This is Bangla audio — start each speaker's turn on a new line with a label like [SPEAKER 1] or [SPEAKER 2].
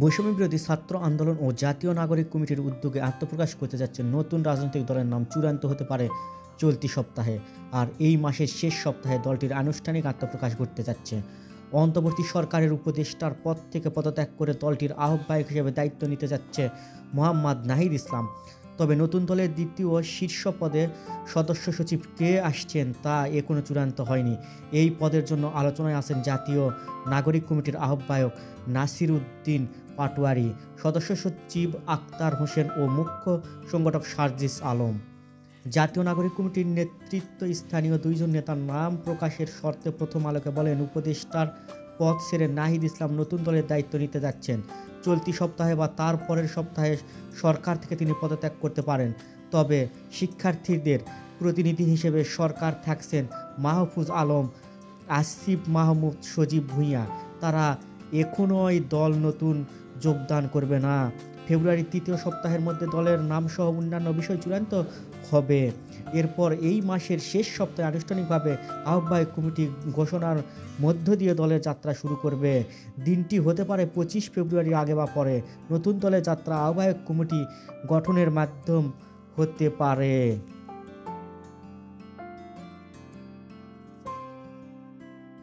[SPEAKER 1] বৈষম্য বিরোধী ছাত্র আন্দোলন ও জাতীয় নাগরিক কমিটির উদ্যোগে আত্মপ্রকাশ করতে যাচ্ছে নতুন রাজনৈতিক দলের নাম চূড়ান্ত হতে পারে চলতি সপ্তাহে। আর এই মাসের শেষ সপ্তাহে দলটির আনুষ্ঠানিক আত্মপ্রকাশ ঘটতে যাচ্ছে। অন্তর্বর্তী সরকারের উপদেষ্টার পদ থেকে পদত্যাগ করে দলটির আহ্বায়ক হিসেবে দায়িত্ব নিতে যাচ্ছে মোহাম্মদ নাহিদ ইসলাম। তবে নতুন দলের দ্বিতীয় শীর্ষ পদে সদস্য সচিব কে আসছেন তা এখনো চূড়ান্ত হয়নি। এই পদের জন্য আলোচনায় আছেন জাতীয় নাগরিক কমিটির আহ্বায়ক নাসির উদ্দিন পাটোয়ারি, সদস্য সচিব আক্তার হোসেন ও মুখ্য সংগঠক সার্জিস আলম। জাতীয় নাগরিক কমিটির নেতৃত্ব স্থানীয় দুইজন নেতার নাম প্রকাশের শর্তে প্রথম আলোকে বলেন, উপদেষ্টার পদ ছেড়ে নাহিদ ইসলাম নতুন দলের দায়িত্ব নিতে যাচ্ছেন। চলতি সপ্তাহে বা তার পরের সপ্তাহে সরকার থেকে তিনি পদত্যাগ করতে পারেন। তবে শিক্ষার্থীদের প্রতিনিধি হিসেবে সরকার থাকছেন মাহফুজ আলম, আসিফ মাহমুদ, সজীব ভূঁইয়া। তারা এখনোই দল নতুন যোগদান করবে না। ফেব্রুয়ারির তৃতীয় সপ্তাহের মধ্যে দলের নামসহ অন্যান্য বিষয় চূড়ান্ত হবে। এরপর এই মাসের শেষ সপ্তাহে আনুষ্ঠানিকভাবে আহ্বায়ক কমিটি ঘোষণার মধ্য দিয়ে দলের যাত্রা শুরু করবে। দিনটি হতে পারে 25 ফেব্রুয়ারির আগে বা পরে। নতুন দলের যাত্রা আহ্বায়ক কমিটি গঠনের মাধ্যম হতে পারে।